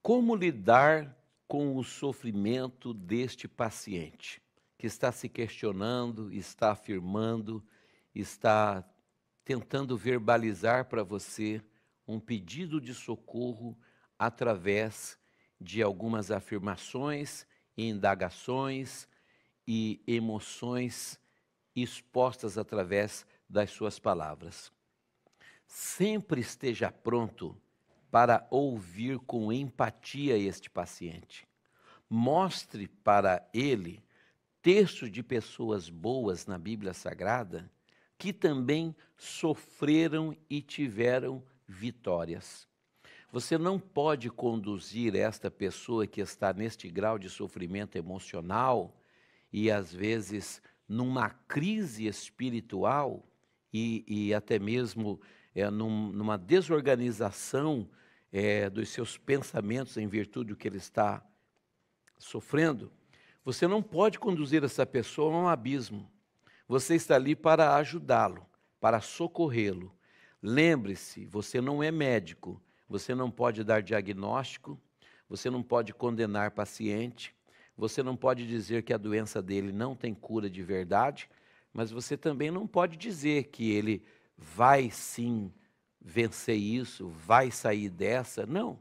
Como lidar com o sofrimento deste paciente que está se questionando, está afirmando, está tentando verbalizar para você um pedido de socorro através de algumas afirmações, indagações e emoções expostas através das suas palavras. Sempre esteja pronto para ouvir com empatia este paciente. Mostre para ele textos de pessoas boas na Bíblia Sagrada que também sofreram e tiveram vitórias. Você não pode conduzir esta pessoa que está neste grau de sofrimento emocional e, às vezes, numa crise espiritual e até mesmo numa desorganização dos seus pensamentos em virtude do que ele está sofrendo. Você não pode conduzir essa pessoa a um abismo. Você está ali para ajudá-lo, para socorrê-lo. Lembre-se, você não é médico, você não pode dar diagnóstico, você não pode condenar paciente, você não pode dizer que a doença dele não tem cura de verdade, mas você também não pode dizer que ele vai sim vencer isso, vai sair dessa. Não.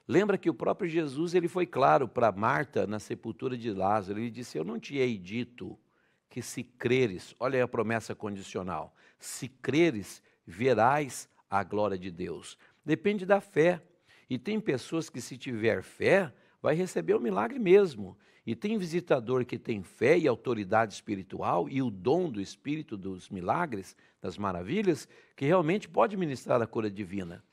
Lembra que o próprio Jesus ele foi claro para Marta na sepultura de Lázaro. Ele disse: eu não te hei dito que se creres, olha aí a promessa condicional, se creres, verás a glória de Deus. Depende da fé. E tem pessoas que, se tiver fé, vai receber o milagre mesmo. E tem visitador que tem fé e autoridade espiritual e o dom do Espírito dos milagres, das maravilhas, que realmente pode ministrar a cura divina.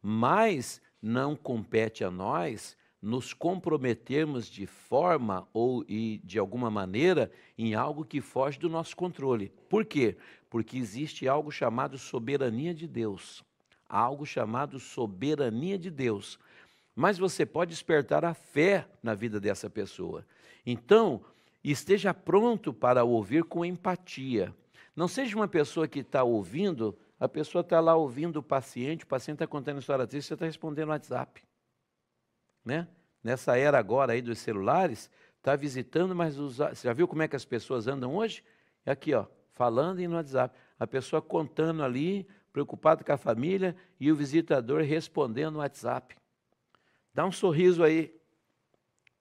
Mas não compete a nós nos comprometermos de forma ou de alguma maneira em algo que foge do nosso controle. Por quê? Porque existe algo chamado soberania de Deus. Algo chamado soberania de Deus. Mas você pode despertar a fé na vida dessa pessoa. Então, esteja pronto para ouvir com empatia. Não seja uma pessoa que está ouvindo, a pessoa está lá ouvindo o paciente está contando história triste, você está respondendo no WhatsApp. Né? Nessa era agora aí dos celulares, está visitando, mas você já viu como é que as pessoas andam hoje? É aqui, ó, falando e no WhatsApp. A pessoa contando ali, preocupada com a família, e o visitador respondendo no WhatsApp. Dá um sorriso aí.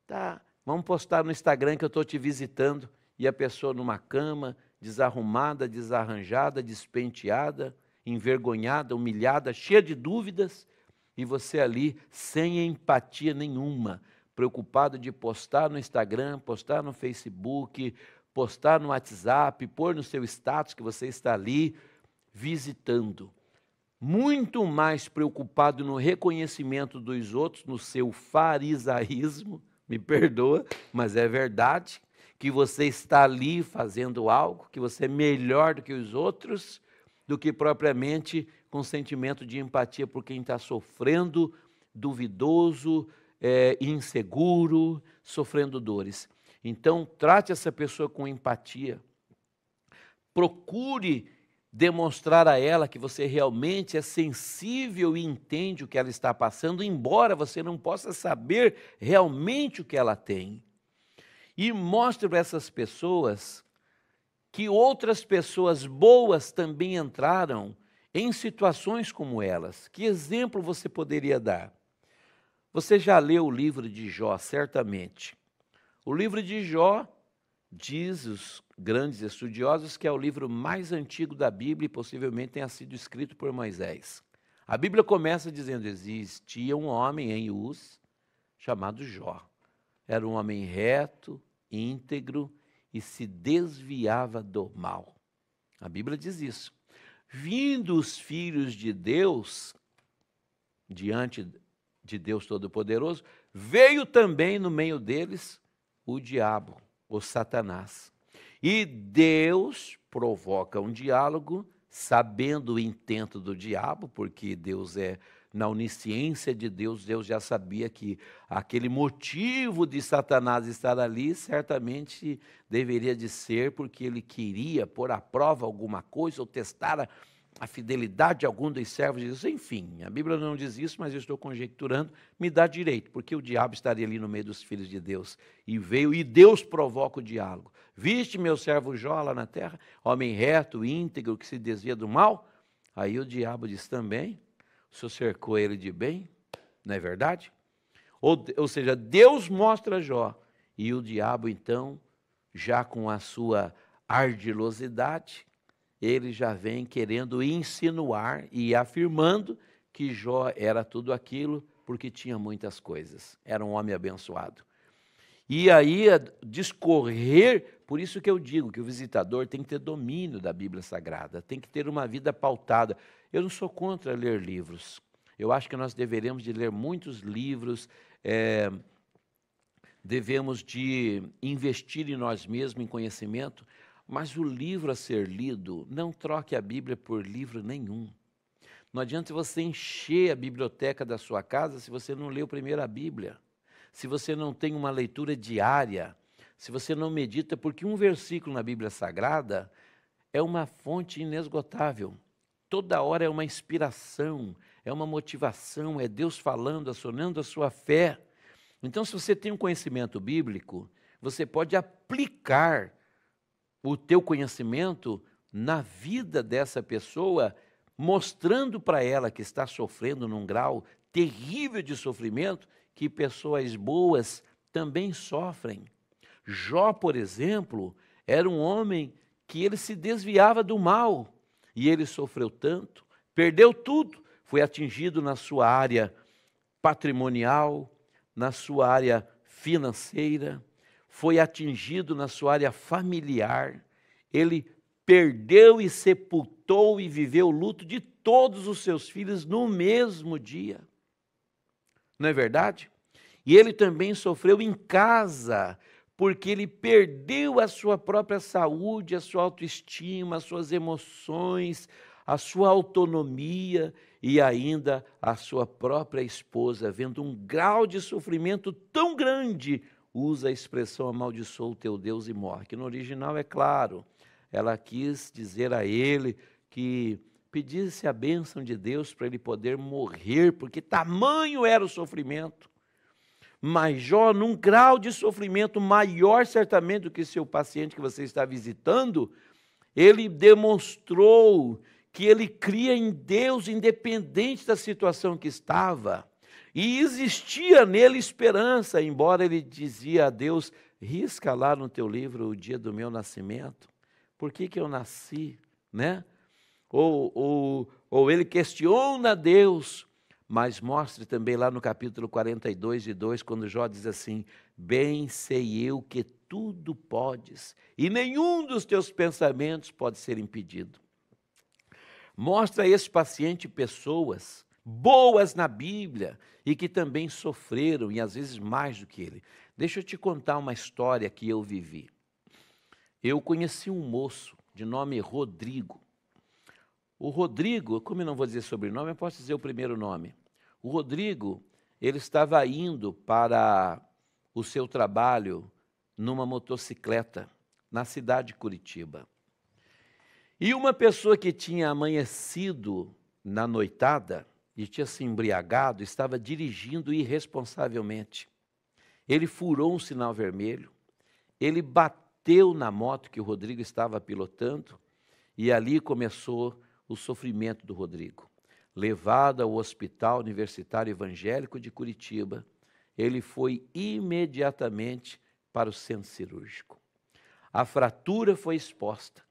Tá, vamos postar no Instagram que eu estou te visitando. E a pessoa numa cama, desarrumada, desarranjada, despenteada, envergonhada, humilhada, cheia de dúvidas, e você ali sem empatia nenhuma, preocupado de postar no Instagram, postar no Facebook, postar no WhatsApp, pôr no seu status que você está ali visitando. Muito mais preocupado no reconhecimento dos outros, no seu farisaísmo, me perdoa, mas é verdade, que você está ali fazendo algo, que você é melhor do que os outros, do que propriamente com sentimento de empatia por quem está sofrendo, duvidoso, inseguro, sofrendo dores. Então, trate essa pessoa com empatia. Procure demonstrar a ela que você realmente é sensível e entende o que ela está passando, embora você não possa saber realmente o que ela tem. E mostre para essas pessoas que outras pessoas boas também entraram em situações como elas. Que exemplo você poderia dar? Você já leu o livro de Jó, certamente. O livro de Jó diz os grandes estudiosos que é o livro mais antigo da Bíblia e possivelmente tenha sido escrito por Moisés. A Bíblia começa dizendo: existia um homem em Uz chamado Jó. Era um homem reto, íntegro e se desviava do mal. A Bíblia diz isso. Vindo os filhos de Deus, diante de Deus Todo-Poderoso, veio também no meio deles o diabo, o Satanás. E Deus provoca um diálogo, sabendo o intento do diabo, porque Deus na onisciência de Deus, Deus já sabia que aquele motivo de Satanás estar ali, certamente deveria de ser porque ele queria pôr à prova alguma coisa, ou testar a fidelidade de algum dos servos de Deus, enfim, a Bíblia não diz isso, mas eu estou conjecturando, me dá direito, porque o diabo estaria ali no meio dos filhos de Deus, e veio, e Deus provoca o diálogo. Viste meu servo Jó lá na terra, homem reto, íntegro, que se desvia do mal? Aí o diabo diz também, o Senhor cercou ele de bem, não é verdade? Ou seja, Deus mostra Jó, e o diabo então, já com a sua ardilosidade, ele já vem querendo insinuar e afirmando que Jó era tudo aquilo porque tinha muitas coisas. Era um homem abençoado. E aí, discorrer, por isso que eu digo que o visitador tem que ter domínio da Bíblia Sagrada, tem que ter uma vida pautada. Eu não sou contra ler livros. Eu acho que nós deveremos de ler muitos livros, devemos de investir em nós mesmos, em conhecimento, mas o livro a ser lido, não troque a Bíblia por livro nenhum. Não adianta você encher a biblioteca da sua casa se você não leu primeiro a Bíblia, se você não tem uma leitura diária, se você não medita, porque um versículo na Bíblia Sagrada é uma fonte inesgotável. Toda hora é uma inspiração, é uma motivação, é Deus falando, acionando a sua fé. Então, se você tem um conhecimento bíblico, você pode aplicar o teu conhecimento na vida dessa pessoa, mostrando para ela que está sofrendo num grau terrível de sofrimento, que pessoas boas também sofrem. Jó, por exemplo, era um homem que ele se desviava do mal, e ele sofreu tanto, perdeu tudo, foi atingido na sua área patrimonial, na sua área financeira, foi atingido na sua área familiar, ele perdeu e sepultou e viveu o luto de todos os seus filhos no mesmo dia. Não é verdade? E ele também sofreu em casa, porque ele perdeu a sua própria saúde, a sua autoestima, as suas emoções, a sua autonomia e ainda a sua própria esposa, vendo um grau de sofrimento tão grande, usa a expressão amaldiçoa o teu Deus e morre, que no original é claro, ela quis dizer a ele que pedisse a bênção de Deus para ele poder morrer, porque tamanho era o sofrimento. Mas Jó, num grau de sofrimento maior certamente do que seu paciente que você está visitando, ele demonstrou que ele cria em Deus independente da situação que estava. E existia nele esperança, embora ele dizia a Deus, risca lá no teu livro o dia do meu nascimento. Por que eu nasci? Né? Ou ele questiona Deus, mas mostre também lá no capítulo 42:2, quando Jó diz assim, bem sei eu que tudo podes, e nenhum dos teus pensamentos pode ser impedido. Mostra a esse paciente pessoas boas na Bíblia e que também sofreram, e às vezes mais do que ele. Deixa eu te contar uma história que eu vivi. Eu conheci um moço de nome Rodrigo. O Rodrigo, como eu não vou dizer sobrenome, eu posso dizer o primeiro nome. O Rodrigo, ele estava indo para o seu trabalho numa motocicleta na cidade de Curitiba. E uma pessoa que tinha amanhecido na noitada e tinha se embriagado, estava dirigindo irresponsavelmente. Ele furou um sinal vermelho, ele bateu na moto que o Rodrigo estava pilotando e ali começou o sofrimento do Rodrigo. Levado ao Hospital Universitário Evangélico de Curitiba, ele foi imediatamente para o centro cirúrgico. A fratura foi exposta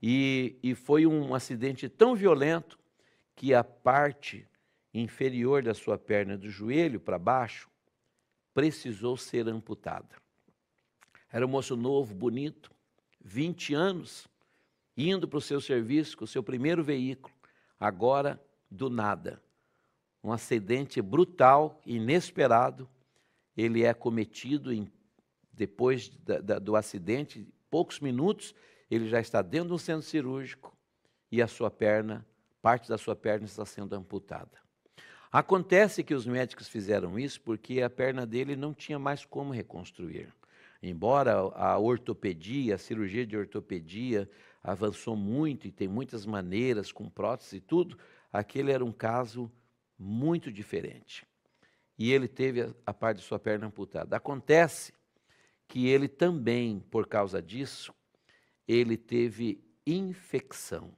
e foi um acidente tão violento que a parte inferior da sua perna, do joelho para baixo, precisou ser amputada. Era um moço novo, bonito, 20 anos, indo para o seu serviço com o seu primeiro veículo, agora do nada. Um acidente brutal, inesperado, ele é cometido depois do acidente, poucos minutos, ele já está dentro de um centro cirúrgico e a sua perna, parte da sua perna está sendo amputada. Acontece que os médicos fizeram isso porque a perna dele não tinha mais como reconstruir. Embora a ortopedia, a cirurgia de ortopedia avançou muito e tem muitas maneiras, com prótese e tudo, aquele era um caso muito diferente. E ele teve a parte de sua perna amputada. Acontece que ele também, por causa disso, ele teve infecção.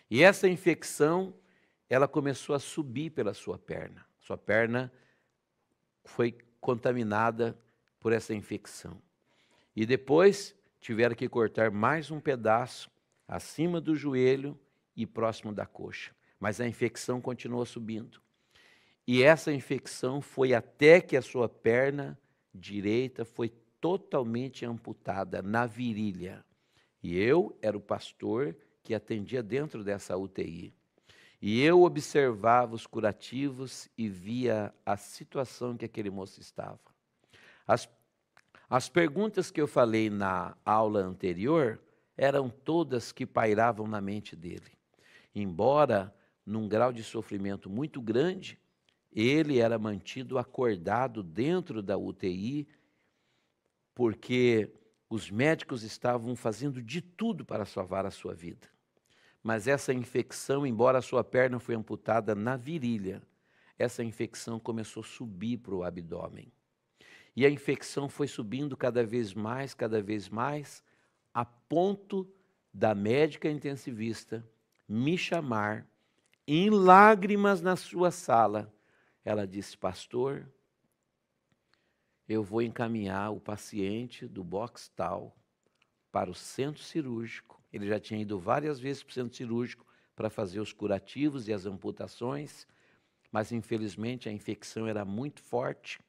E essa infecção, ela começou a subir pela sua perna. Sua perna foi contaminada por essa infecção. E depois tiveram que cortar mais um pedaço acima do joelho e próximo da coxa. Mas a infecção continuou subindo. E essa infecção foi até que a sua perna direita foi totalmente amputada na virilha. E eu era o pastor que atendia dentro dessa UTI. E eu observava os curativos e via a situação que aquele moço estava. As perguntas que eu falei na aula anterior eram todas que pairavam na mente dele. Embora num grau de sofrimento muito grande, ele era mantido acordado dentro da UTI, porque os médicos estavam fazendo de tudo para salvar a sua vida. Mas essa infecção, embora a sua perna foi amputada na virilha, essa infecção começou a subir para o abdômen. E a infecção foi subindo cada vez mais, a ponto da médica intensivista me chamar em lágrimas na sua sala. Ela disse: pastor, eu vou encaminhar o paciente do box tal para o centro cirúrgico. Ele já tinha ido várias vezes para o centro cirúrgico para fazer os curativos e as amputações, mas infelizmente a infecção era muito forte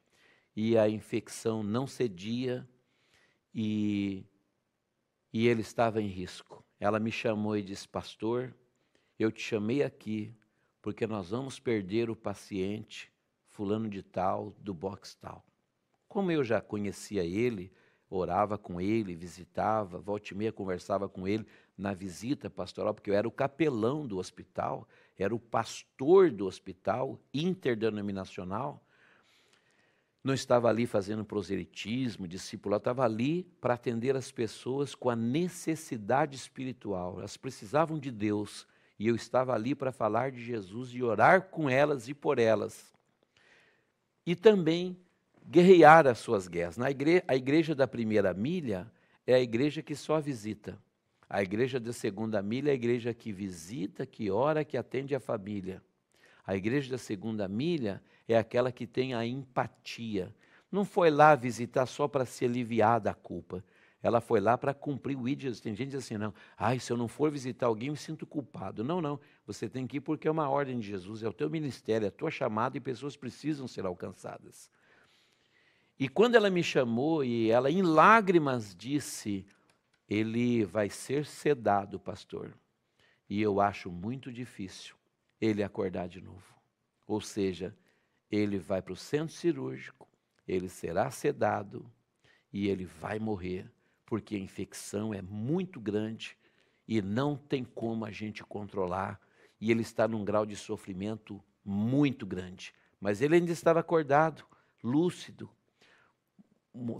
e a infecção não cedia e ele estava em risco. Ela me chamou e disse: pastor, eu te chamei aqui porque nós vamos perder o paciente fulano de tal, do box tal. Como eu já conhecia ele, orava com ele, visitava, volta e meia conversava com ele na visita pastoral, porque eu era o capelão do hospital, era o pastor do hospital interdenominacional. Não estava ali fazendo proselitismo, discipulado, estava ali para atender as pessoas com a necessidade espiritual. Elas precisavam de Deus e eu estava ali para falar de Jesus e orar com elas e por elas. E também guerrear as suas guerras. A igreja da primeira milha é a igreja que só visita. A igreja da segunda milha é a igreja que visita, que ora, que atende a família. A igreja da segunda milha é aquela que tem a empatia. Não foi lá visitar só para se aliviar da culpa. Ela foi lá para cumprir o ID. Tem gente que diz assim, não, se eu não for visitar alguém, eu me sinto culpado. Não, não. Você tem que ir porque é uma ordem de Jesus, é o teu ministério, é a tua chamada e pessoas precisam ser alcançadas. E quando ela me chamou e ela em lágrimas disse, ele vai ser sedado, pastor. E eu acho muito difícil ele acordar de novo. Ou seja, ele vai para o centro cirúrgico, ele será sedado e ele vai morrer, porque a infecção é muito grande e não tem como a gente controlar, e ele está num grau de sofrimento muito grande. Mas ele ainda estava acordado, lúcido,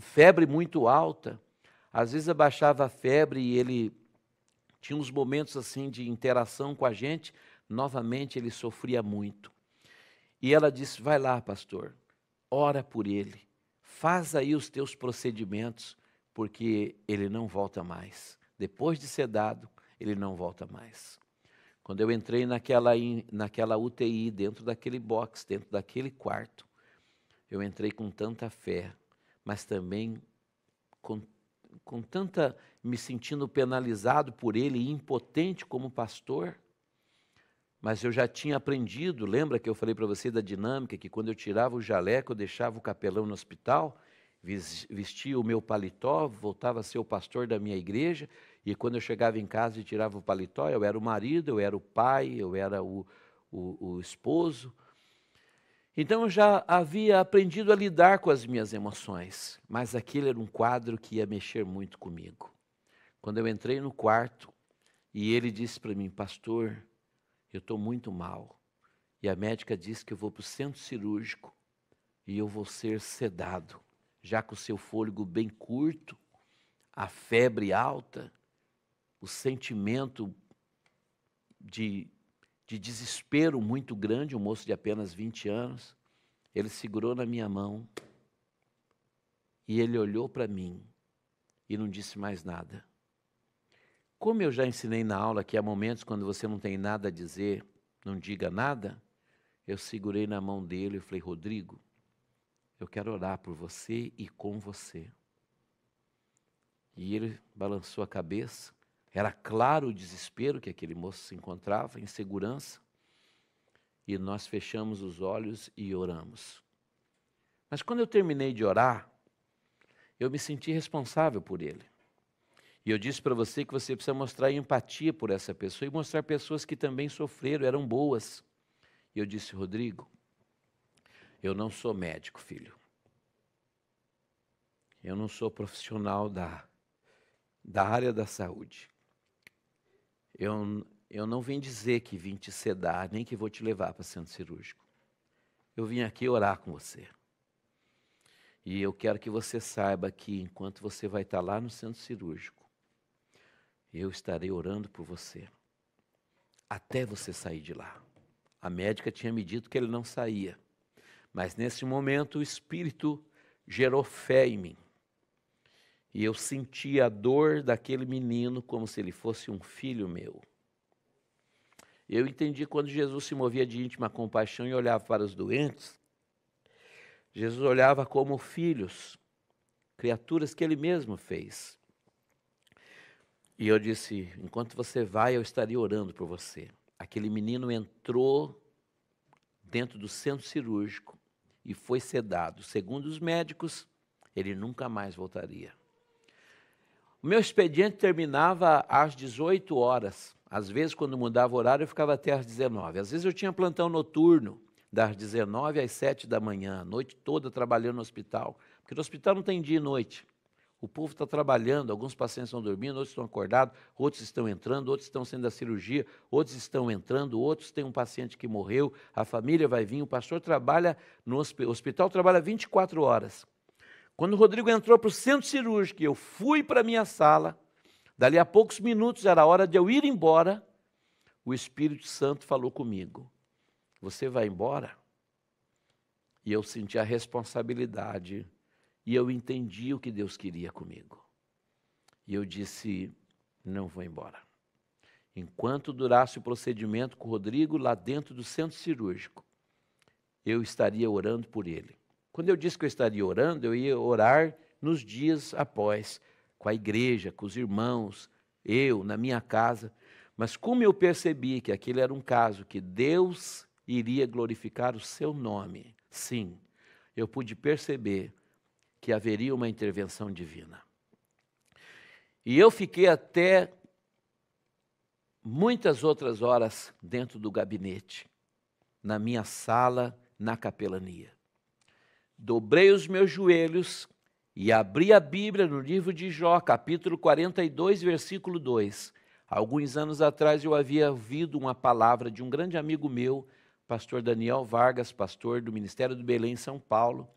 febre muito alta, às vezes abaixava a febre e ele tinha uns momentos assim de interação com a gente, novamente ele sofria muito. E ela disse, vai lá, pastor, ora por ele, faz aí os teus procedimentos, porque ele não volta mais. Depois de sedado, ele não volta mais. Quando eu entrei naquela UTI, dentro daquele box, dentro daquele quarto, eu entrei com tanta fé, mas também com tanta, me sentindo penalizado por ele, impotente como pastor. Mas eu já tinha aprendido, lembra que eu falei para você da dinâmica, que quando eu tirava o jaleco, eu deixava o capelão no hospital, vestia o meu paletó, voltava a ser o pastor da minha igreja, e quando eu chegava em casa e tirava o paletó, eu era o marido, eu era o pai, eu era o esposo. Então eu já havia aprendido a lidar com as minhas emoções, mas aquele era um quadro que ia mexer muito comigo. Quando eu entrei no quarto, e ele disse para mim, pastor, eu estou muito mal. E a médica disse que eu vou para o centro cirúrgico e eu vou ser sedado. já com o seu fôlego bem curto, a febre alta, o sentimento de desespero muito grande, um moço de apenas 20 anos. Ele segurou na minha mão e ele olhou para mim e não disse mais nada. Como eu já ensinei na aula que há momentos quando você não tem nada a dizer, não diga nada, eu segurei na mão dele e falei: Rodrigo, eu quero orar por você e com você. E ele balançou a cabeça. Era claro o desespero que aquele moço se encontrava, insegurança. E nós fechamos os olhos e oramos. Mas quando eu terminei de orar, eu me senti responsável por ele. E eu disse para você que você precisa mostrar empatia por essa pessoa e mostrar pessoas que também sofreram, eram boas. E eu disse: Rodrigo, eu não sou médico, filho. Eu não sou profissional da área da saúde. Eu não vim dizer que vim te sedar, nem que vou te levar para o centro cirúrgico. Eu vim aqui orar com você. E eu quero que você saiba que enquanto você vai estar lá no centro cirúrgico, eu estarei orando por você, até você sair de lá. A médica tinha me dito que ele não saía, mas nesse momento o Espírito gerou fé em mim. E eu senti a dor daquele menino como se ele fosse um filho meu. Eu entendi quando Jesus se movia de íntima compaixão e olhava para os doentes, Jesus olhava como filhos, criaturas que ele mesmo fez. E eu disse: enquanto você vai, eu estarei orando por você. Aquele menino entrou dentro do centro cirúrgico e foi sedado. Segundo os médicos, ele nunca mais voltaria. O meu expediente terminava às 18 horas. Às vezes, quando mudava o horário, eu ficava até às 19. Às vezes eu tinha plantão noturno, das 19 às 7 da manhã, a noite toda trabalhando no hospital. Porque no hospital não tem dia e noite. O povo está trabalhando, alguns pacientes estão dormindo, outros estão acordados, outros estão entrando, outros estão saindo da cirurgia, outros estão entrando, outros têm um paciente que morreu, a família vai vir, o pastor trabalha no hospital, o hospital trabalha 24 horas. Quando o Rodrigo entrou para o centro cirúrgico, eu fui para a minha sala, dali a poucos minutos era a hora de eu ir embora, o Espírito Santo falou comigo: você vai embora? E eu senti a responsabilidade, e eu entendi o que Deus queria comigo. E eu disse: não vou embora. Enquanto durasse o procedimento com o Rodrigo lá dentro do centro cirúrgico, eu estaria orando por ele. Quando eu disse que eu estaria orando, eu ia orar nos dias após, com a igreja, com os irmãos, eu, na minha casa. Mas como eu percebi que aquele era um caso que Deus iria glorificar o seu nome, sim, eu pude perceber que haveria uma intervenção divina. E eu fiquei até muitas outras horas dentro do gabinete, na minha sala, na capelania. Dobrei os meus joelhos e abri a Bíblia no livro de Jó, capítulo 42, versículo 2. Alguns anos atrás eu havia ouvido uma palavra de um grande amigo meu, pastor Daniel Vargas, pastor do Ministério do Belém, em São Paulo.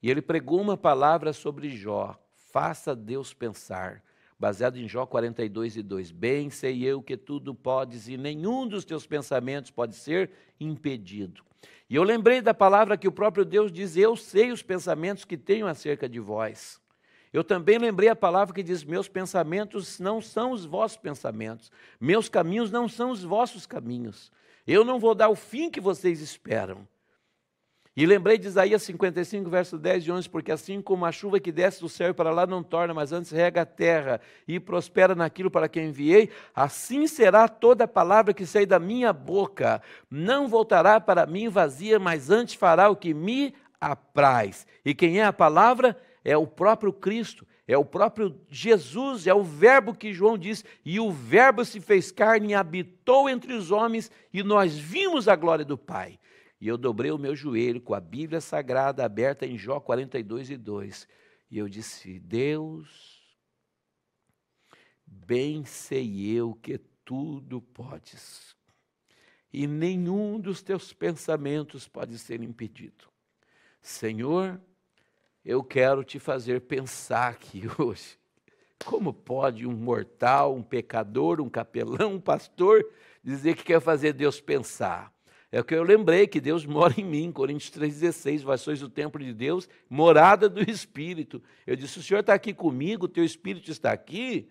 E ele pregou uma palavra sobre Jó: faça Deus pensar, baseado em Jó 42, 2. Bem sei eu que tudo podes e nenhum dos teus pensamentos pode ser impedido. E eu lembrei da palavra que o próprio Deus diz: eu sei os pensamentos que tenho acerca de vós. Eu também lembrei a palavra que diz: meus pensamentos não são os vossos pensamentos, meus caminhos não são os vossos caminhos. Eu não vou dar o fim que vocês esperam. E lembrei de Isaías 55, verso 10 e 11, porque assim como a chuva que desce do céu para lá não torna, mas antes rega a terra e prospera naquilo para que enviei, assim será toda palavra que sair da minha boca. Não voltará para mim vazia, mas antes fará o que me apraz. E quem é a palavra? É o próprio Cristo, é o próprio Jesus, é o verbo que João diz: e o verbo se fez carne e habitou entre os homens, e nós vimos a glória do Pai. E eu dobrei o meu joelho com a Bíblia Sagrada aberta em Jó 42, 2. E eu disse: Deus, bem sei eu que tudo podes, e nenhum dos teus pensamentos pode ser impedido. Senhor, eu quero te fazer pensar aqui hoje. Como pode um mortal, um pecador, um capelão, um pastor dizer que quer fazer Deus pensar? É o que eu lembrei, que Deus mora em mim, Coríntios 3,16, vós sois o templo de Deus, morada do Espírito. Eu disse, o Senhor está aqui comigo, o teu Espírito está aqui,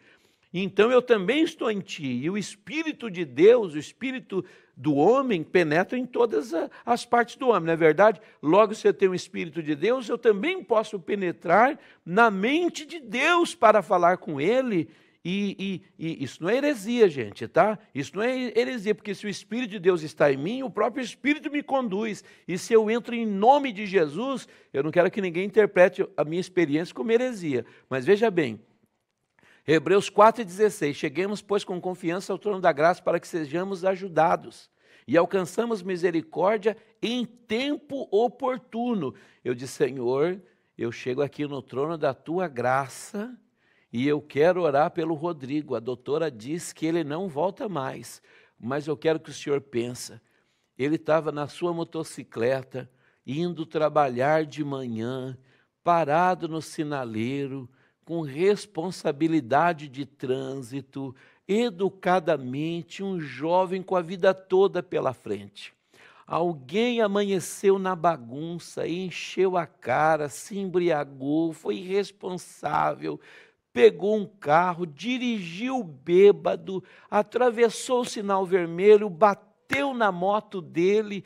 então eu também estou em ti. E o Espírito de Deus, o Espírito do homem, penetra em todas as partes do homem, não é verdade? Logo, se eu tenho o Espírito de Deus, eu também posso penetrar na mente de Deus para falar com Ele. E isso não é heresia, gente, tá? Isso não é heresia, porque se o Espírito de Deus está em mim, o próprio Espírito me conduz. E se eu entro em nome de Jesus, eu não quero que ninguém interprete a minha experiência como heresia. Mas veja bem, Hebreus 4,16, cheguemos, pois, com confiança ao trono da graça para que sejamos ajudados e alcançamos misericórdia em tempo oportuno. Eu disse, Senhor, eu chego aqui no trono da tua graça e eu quero orar pelo Rodrigo. A doutora diz que ele não volta mais, mas eu quero que o senhor pense. Ele estava na sua motocicleta, indo trabalhar de manhã, parado no sinaleiro, com responsabilidade de trânsito, educadamente, um jovem com a vida toda pela frente. Alguém amanheceu na bagunça, encheu a cara, se embriagou, foi irresponsável, pegou um carro, dirigiu bêbado, atravessou o sinal vermelho, bateu na moto dele,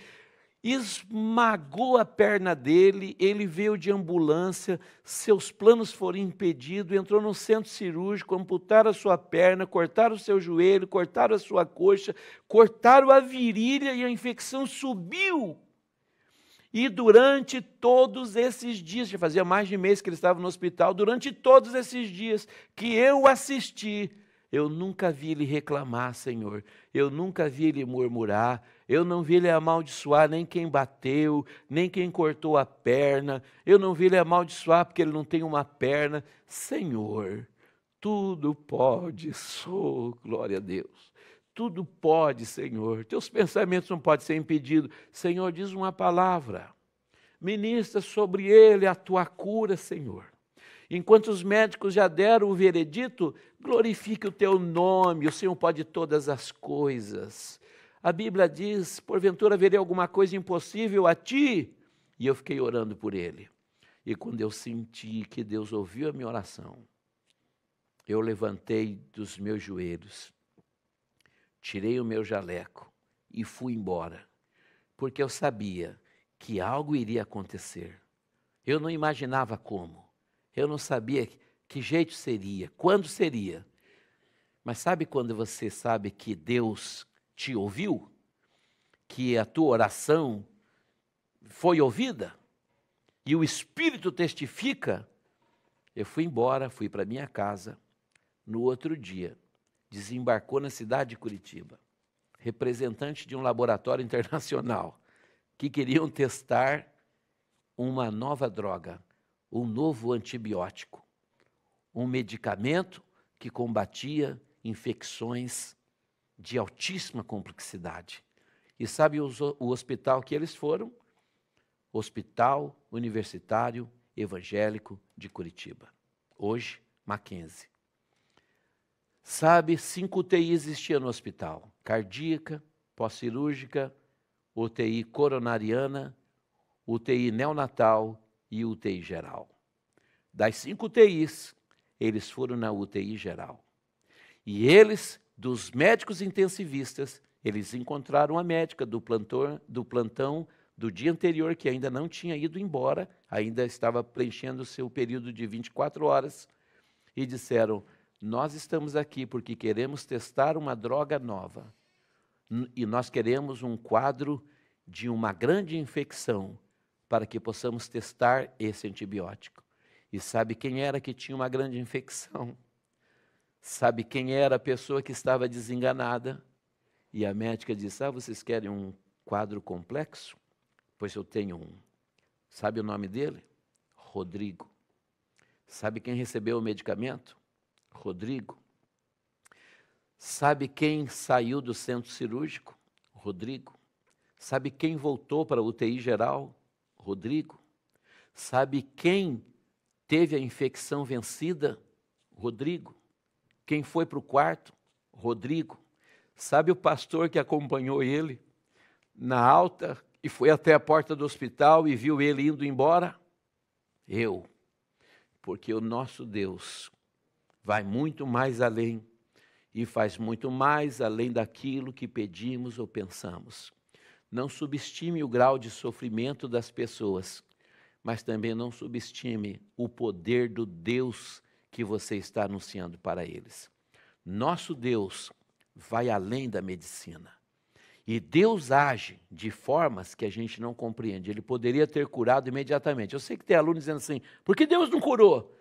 esmagou a perna dele, ele veio de ambulância, seus planos foram impedidos, entrou no centro cirúrgico, amputaram a sua perna, cortaram o seu joelho, cortaram a sua coxa, cortaram a virilha e a infecção subiu. E durante todos esses dias, já fazia mais de mês que ele estava no hospital, durante todos esses dias que eu assisti, eu nunca vi ele reclamar, Senhor, eu nunca vi ele murmurar, eu não vi ele amaldiçoar nem quem bateu, nem quem cortou a perna, eu não vi ele amaldiçoar porque ele não tem uma perna. Senhor, tudo pode, glória a Deus, tudo pode, Senhor, teus pensamentos não podem ser impedidos. Senhor, diz uma palavra, ministra sobre ele a tua cura, Senhor. Enquanto os médicos já deram o veredito, glorifique o teu nome, o Senhor pode todas as coisas. A Bíblia diz, porventura verei alguma coisa impossível a ti? E eu fiquei orando por ele. E quando eu senti que Deus ouviu a minha oração, eu levantei dos meus joelhos, tirei o meu jaleco e fui embora, porque eu sabia que algo iria acontecer. Eu não imaginava como, eu não sabia que jeito seria, quando seria. Mas sabe quando você sabe que Deus te ouviu? Que a tua oração foi ouvida? E o Espírito testifica? Eu fui embora, fui para minha casa. No outro dia, desembarcou na cidade de Curitiba, representante de um laboratório internacional, que queriam testar uma nova droga, um novo antibiótico, um medicamento que combatia infecções de altíssima complexidade. E sabe o hospital que eles foram? Hospital Universitário Evangélico de Curitiba. Hoje, Mackenzie. Sabe, 5 UTI existiam no hospital. Cardíaca, pós-cirúrgica, UTI coronariana, UTI neonatal e UTI geral. Das 5 UTIs, eles foram na UTI geral. E eles, dos médicos intensivistas, eles encontraram a médica do plantão do dia anterior, que ainda não tinha ido embora, ainda estava preenchendo o seu período de 24 horas, e disseram, nós estamos aqui porque queremos testar uma droga nova, e nós queremos um quadro de uma grande infecção, para que possamos testar esse antibiótico. E sabe quem era que tinha uma grande infecção? Sabe quem era a pessoa que estava desenganada? E a médica disse, vocês querem um quadro complexo? Pois eu tenho um. Sabe o nome dele? Rodrigo. Sabe quem recebeu o medicamento? Rodrigo. Sabe quem saiu do centro cirúrgico? Rodrigo. Sabe quem voltou para a UTI geral? Rodrigo. Sabe quem teve a infecção vencida? Rodrigo. Quem foi para o quarto? Rodrigo. Sabe o pastor que acompanhou ele na alta e foi até a porta do hospital e viu ele indo embora? Eu. Porque o nosso Deus vai muito mais além e faz muito mais além daquilo que pedimos ou pensamos. Não subestime o grau de sofrimento das pessoas, mas também não subestime o poder do Deus que você está anunciando para eles. Nosso Deus vai além da medicina. E Deus age de formas que a gente não compreende. Ele poderia ter curado imediatamente. Eu sei que tem alunos dizendo assim, por que Deus não curou?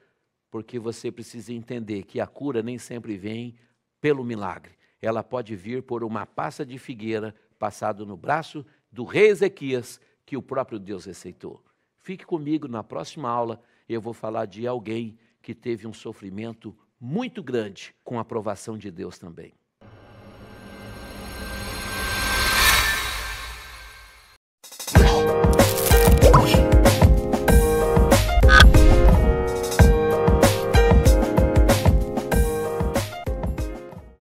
Porque você precisa entender que a cura nem sempre vem pelo milagre. Ela pode vir por uma passa de figueira passado no braço do rei Ezequias, que o próprio Deus receitou. Fique comigo na próxima aula, eu vou falar de alguém que teve um sofrimento muito grande com a aprovação de Deus também.